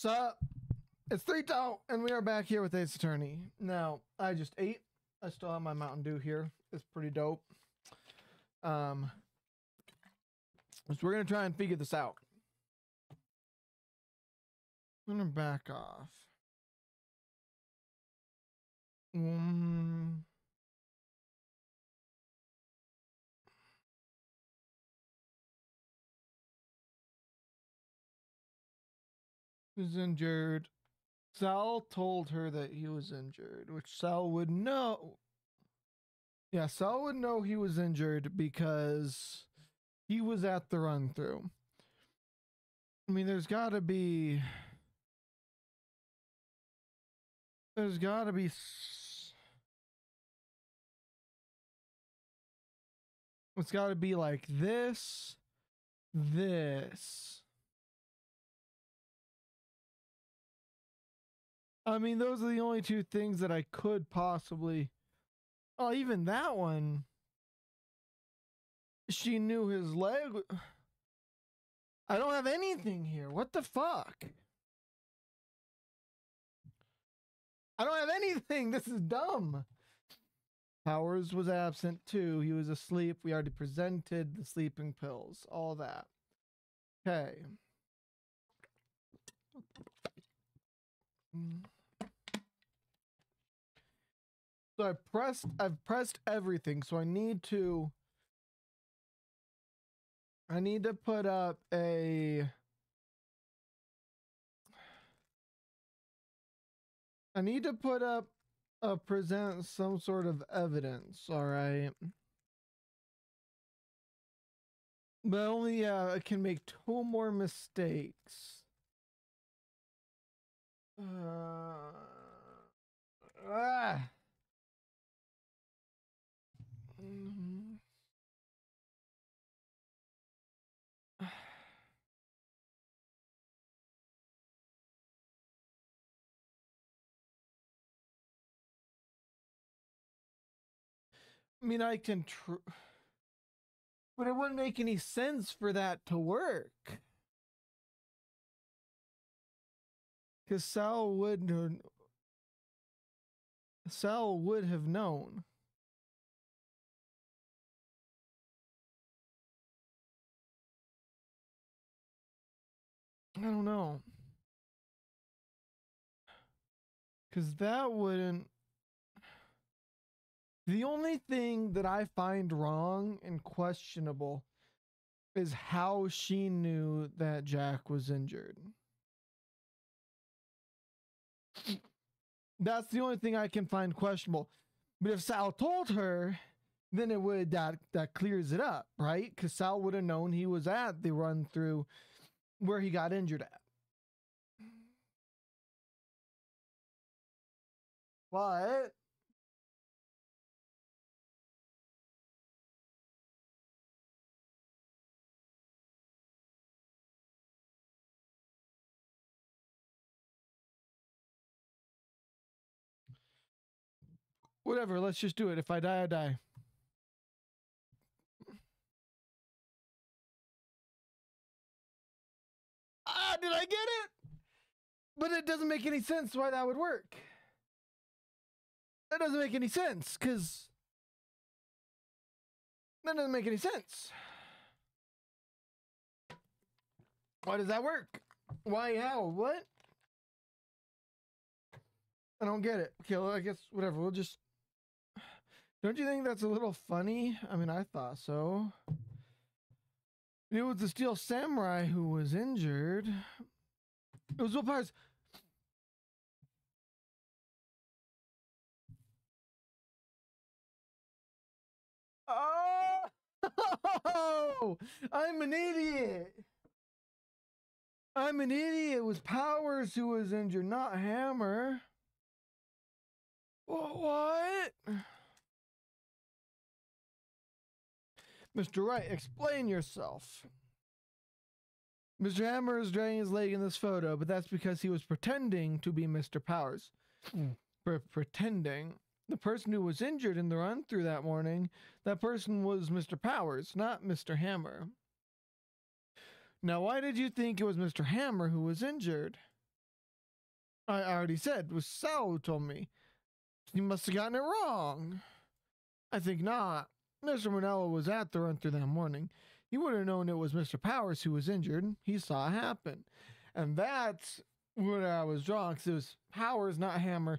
Sup? It's 3-2, and we are back here with Ace Attorney. Now, I just ate. I still have my Mountain Dew here. It's pretty dope. So we're gonna try and figure this out. I'm gonna back off. Who's injured? Sal told her that he was injured, which Sal would know. Yeah, Sal would know he was injured because he was at the run through. I mean, there's gotta be it's gotta be like this. I mean, those are the only two things that I could possibly. Oh, even that one. She knew his leg. I don't have anything here. What the fuck? I don't have anything. This is dumb. Powers was absent too. He was asleep. We already presented the sleeping pills. All that. Okay. So I've pressed everything. So I need to put up a present some sort of evidence, all right? But only I can make 2 more mistakes. I mean, I can but it wouldn't make any sense for that to work. Because Sal would have known. I don't know. Because that wouldn't. The only thing that I find wrong and questionable is how she knew that Jack was injured. That's the only thing I can find questionable. But if Sal told her, then it would that clears it up, right? Because Sal would have known he was at the run through where he got injured at. But whatever, let's just do it. If I die, I die. Ah, did I get it? But it doesn't make any sense why that would work. That doesn't make any sense, because that doesn't make any sense. Why does that work? Why, how, what? I don't get it. Okay, well, I guess whatever. We'll just. Don't you think that's a little funny? I mean, I thought so. It was the Steel Samurai who was injured. It was Will Powers. Oh, I'm an idiot. I'm an idiot. It was Powers who was injured, not Hammer. What? Mr. Wright, explain yourself. Mr. Hammer is dragging his leg in this photo, but that's because he was pretending to be Mr. Powers. Pretending. The person who was injured in the run through that morning, that person was Mr. Powers, not Mr. Hammer. Now, why did you think it was Mr. Hammer who was injured? I already said it was Sal who told me. He must have gotten it wrong. I think not. Mr. Manella was at the run through that morning. He would have known it was Mr. Powers who was injured. He saw it happen. And that's where I was wrong, because it was Powers, not Hammer.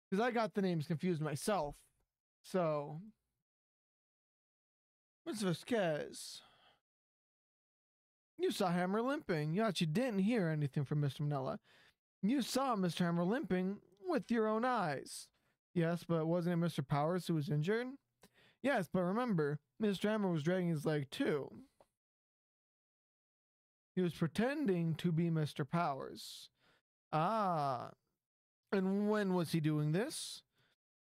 Because I got the names confused myself. So, Mr. Vasquez, you saw Hammer limping. You actually didn't hear anything from Mr. Manella. You saw Mr. Hammer limping with your own eyes. Yes, but wasn't it Mr. Powers who was injured? Yes, but remember, Mr. Hammer was dragging his leg too. He was pretending to be Mr. Powers. Ah, and when was he doing this?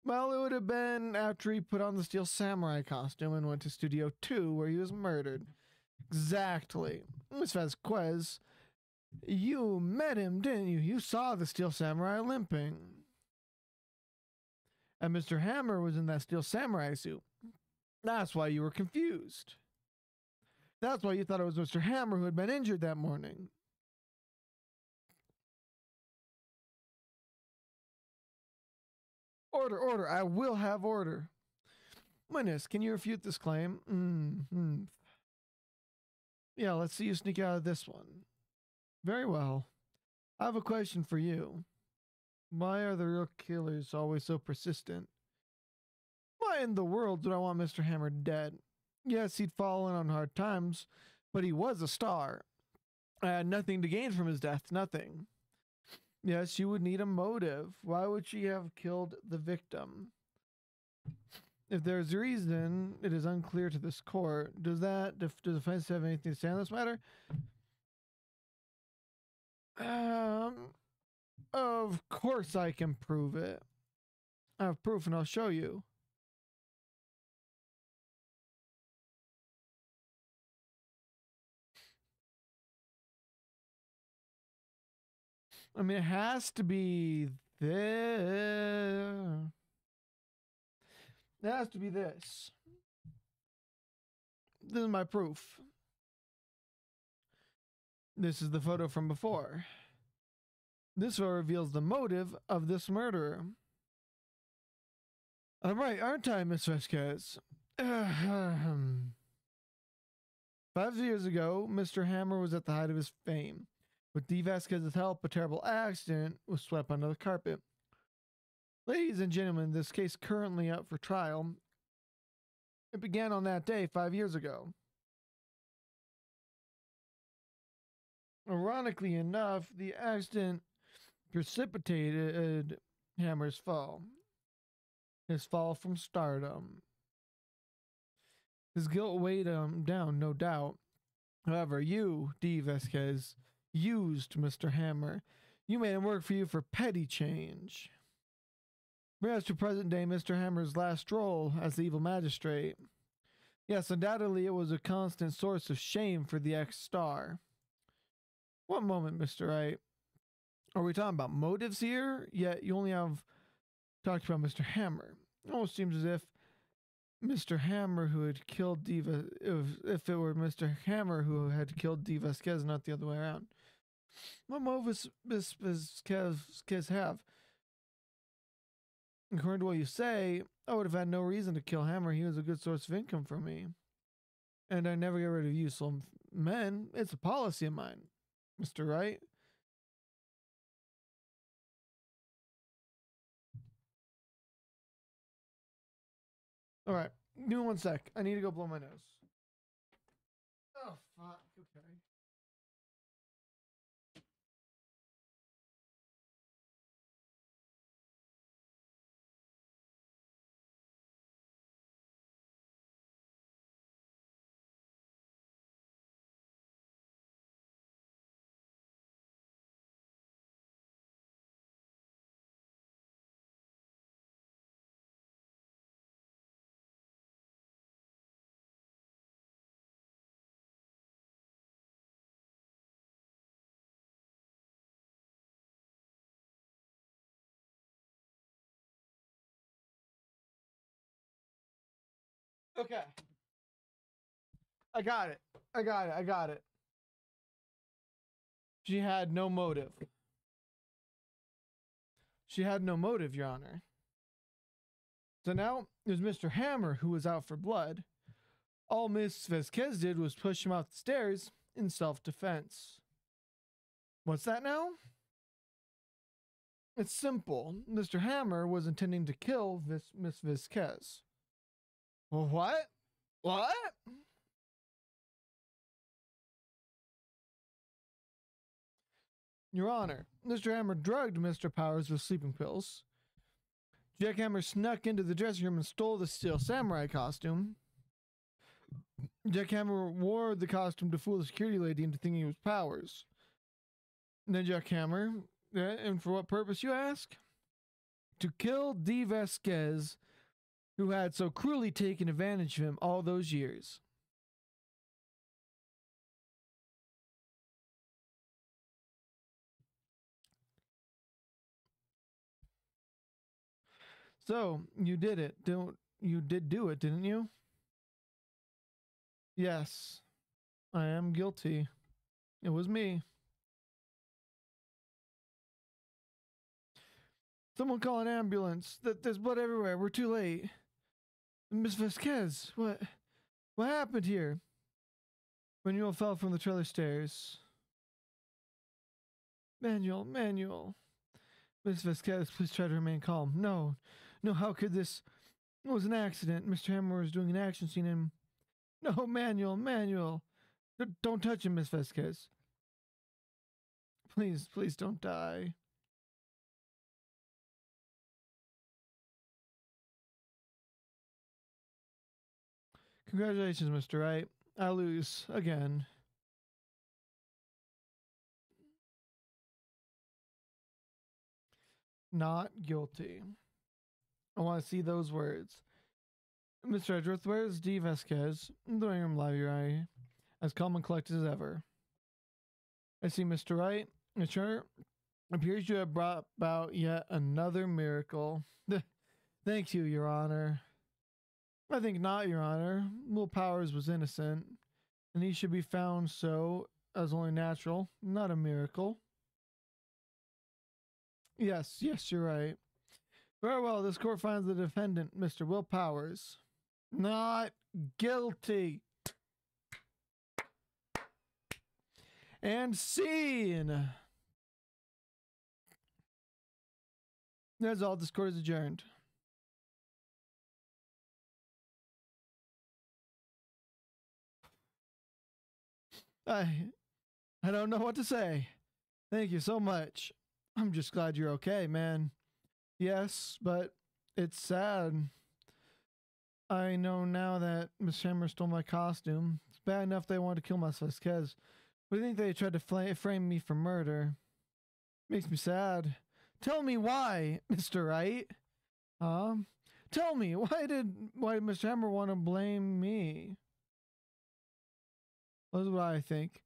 Well, it would have been after he put on the Steel Samurai costume and went to Studio 2 where he was murdered. Exactly. Miss Vasquez, you met him, didn't you? You saw the Steel Samurai limping. And Mr. Hammer was in that Steel Samurai suit. That's why you were confused. That's why you thought it was Mr. Hammer who had been injured that morning. Order, order. I will have order. Witness, can you refute this claim? Yeah, let's see you sneak out of this one. Very well. I have a question for you. Why are the real killers always so persistent? Why in the world do I want Mr. Hammer dead? Yes, he'd fallen on hard times, but he was a star. I had nothing to gain from his death, nothing. Yes, she would need a motive. Why would she have killed the victim? If there's a reason, it is unclear to this court. Does the defense have anything to say on this matter? Of course I can prove it. I have proof and I'll show you. I mean, it has to be there. It has to be this. This is my proof. This is the photo from before. This photo reveals the motive of this murderer. I'm right, aren't I, Miss Vasquez? 5 years ago, Mr. Hammer was at the height of his fame. With D. Vasquez's help, a terrible accident was swept under the carpet. Ladies and gentlemen, this case currently up for trial. It began on that day 5 years ago. Ironically enough, the accident precipitated Hammer's fall. His fall from stardom. His guilt weighed him down, no doubt. However, you, D. Vasquez, used Mr. Hammer. You made him work for you for petty change. Perhaps to present day Mr. Hammer's last role as the evil magistrate. Yes, undoubtedly it was a constant source of shame for the ex-star. One moment, Mr. Wright. Are we talking about motives here? Yet you only have talked about Mr. Hammer. It almost seems as if Mr. Hammer who had killed Diva, if it were Mr. Hammer who had killed D. Vasquez, not the other way around. What motives does Vasquez have? According to what you say, I would have had no reason to kill Hammer. He was a good source of income for me. And I never get rid of useful men. It's a policy of mine, Mr. Wright. All right, give me 1 sec. I need to go blow my nose. Oh, fuck. Okay. Okay. I got it. I got it. She had no motive. She had no motive, Your Honor. So now it was Mr. Hammer who was out for blood. All Miss Vasquez did was push him out the stairs in self-defense. What's that now? It's simple. Mr. Hammer was intending to kill Miss Vasquez. Well, what? What? Your Honor, Mr. Hammer drugged Mr. Powers with sleeping pills. Jack Hammer snuck into the dressing room and stole the steel samurai costume. Jack Hammer wore the costume to fool the security lady into thinking it was Powers. And then Jack Hammer, and for what purpose, you ask? To kill D. Vasquez, who had so cruelly taken advantage of him all those years. So, you did it. You did do it, didn't you? Yes, I am guilty. It was me. Someone call an ambulance. There's blood everywhere. We're too late. Miss Vasquez, what happened here? Manuel fell from the trailer stairs. Manuel. Miss Vasquez, please try to remain calm. No, how could this? It was an accident. Mr. Hammer was doing an action scene and... No, Manuel. Don't touch him, Miss Vasquez. Please don't die. Congratulations, Mr. Wright. I lose again. Not guilty. I want to see those words. Mr. Edgeworth, where's D. Vasquez? In the living room library, as calm and collected as ever. I see, Mr. Wright. It sure appears you have brought about yet another miracle. Thank you, Your Honor. I think not, Your Honor. Will Powers was innocent, and he should be found so as only natural, not a miracle. Yes, you're right. Very well, this court finds the defendant, Mr. Will Powers, not guilty. And scene. That's all. This court is adjourned. I don't know what to say. Thank you so much. I'm just glad you're okay, man. Yes, but it's sad. I know now that Miss Hammer stole my costume. It's bad enough they wanted to kill Miss Vasquez, but I think they tried to frame me for murder. Makes me sad. Tell me why, Mr. Wright. Tell me, why did Mr. Hammer want to blame me? That's what I think.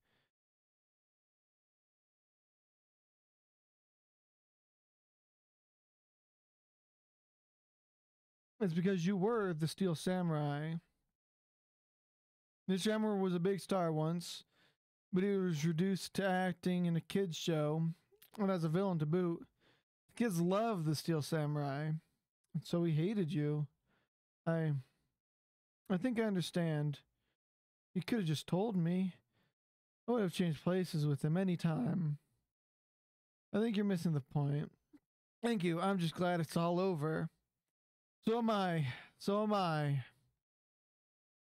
It's because you were the Steel Samurai. Mr. Hammer was a big star once, but he was reduced to acting in a kids' show, and as a villain to boot. The kids loved the Steel Samurai, and so he hated you. I think I understand. You could have just told me. I would have changed places with him any time. I think you're missing the point. Thank you. I'm just glad it's all over. So am I.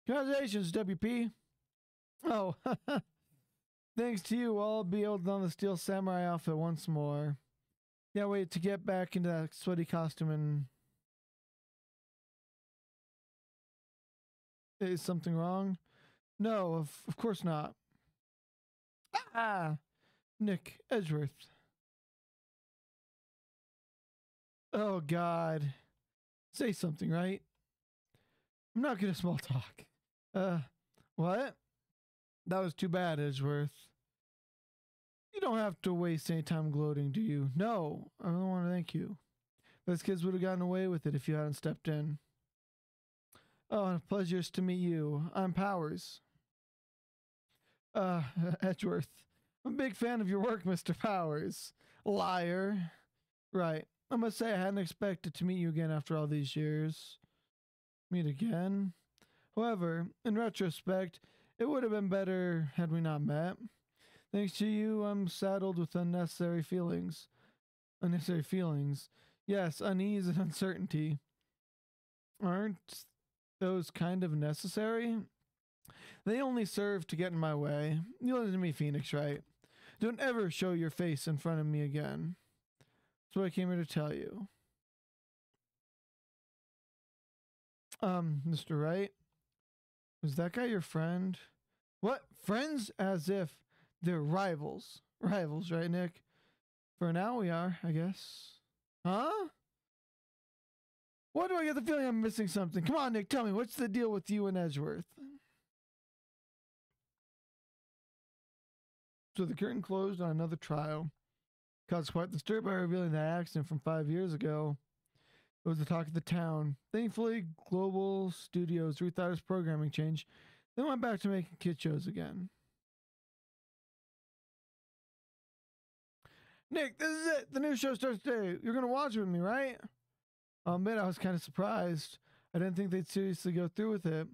Congratulations, WP. Oh, thanks to you, I'll be able to don the Steel Samurai outfit once more. Can't wait to get back into that sweaty costume and... Is something wrong? No, of course not. Nick Edgeworth. Oh, God. Say something, right? I'm not good at small talk. What? That was too bad, Edgeworth. You don't have to waste any time gloating, do you? No, I don't want to thank you. Those kids would have gotten away with it if you hadn't stepped in. Oh, and a pleasure to meet you. I'm Powers. Edgeworth. I'm a big fan of your work, Mr. Powers. Liar. Right. I must say I hadn't expected to meet you again after all these years. Meet again? However, in retrospect, it would have been better had we not met. Thanks to you, I'm saddled with unnecessary feelings. Unnecessary feelings. Yes, unease and uncertainty. Aren't those kind of necessary? They only serve to get in my way. You listen to me, Phoenix, right? Don't ever show your face in front of me again. That's what I came here to tell you. Mr. Wright? Was that guy your friend? What? Friends? As if they're rivals. Rivals, right, Nick? For now we are, I guess. Huh? Why do I get the feeling I'm missing something? Come on, Nick, tell me, what's the deal with you and Edgeworth? So the curtain closed on another trial. Caused quite the stir by revealing that accident from 5 years ago. It was the talk of the town. Thankfully, Global Studios rethought its programming change. They went back to making kid shows again. Nick, this is it. The new show starts today. You're going to watch it with me, right? I'll admit I was kind of surprised. I didn't think they'd seriously go through with it.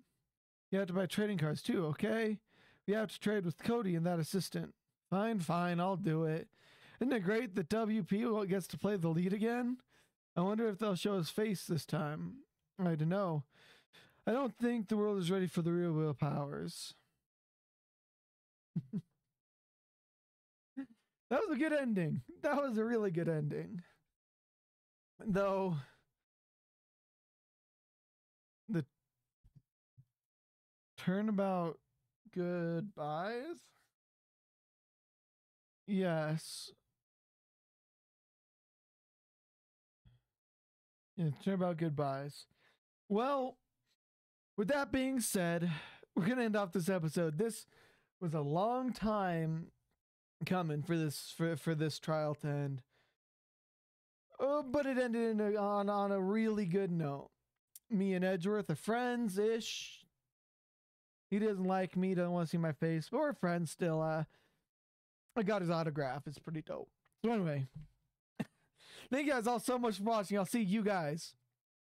You have to buy trading cards too, okay? We have to trade with Cody and that assistant. Fine, I'll do it. Isn't it great that WP gets to play the lead again? I wonder if they'll show his face this time. I don't know. I don't think the world is ready for the real Will Powers. That was a good ending. That was a really good ending. Though the turnabout goodbyes? Yes. Yeah, turnabout goodbyes. Well, with that being said, we're going to end off this episode. This was a long time coming for this trial to end. Oh, but it ended on a really good note. Me and Edgeworth are friends-ish. He doesn't like me, doesn't want to see my face, but we're friends still. I got his autograph. It's pretty dope. So anyway, thank you guys all so much for watching. I'll see you guys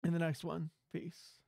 in the next one. Peace.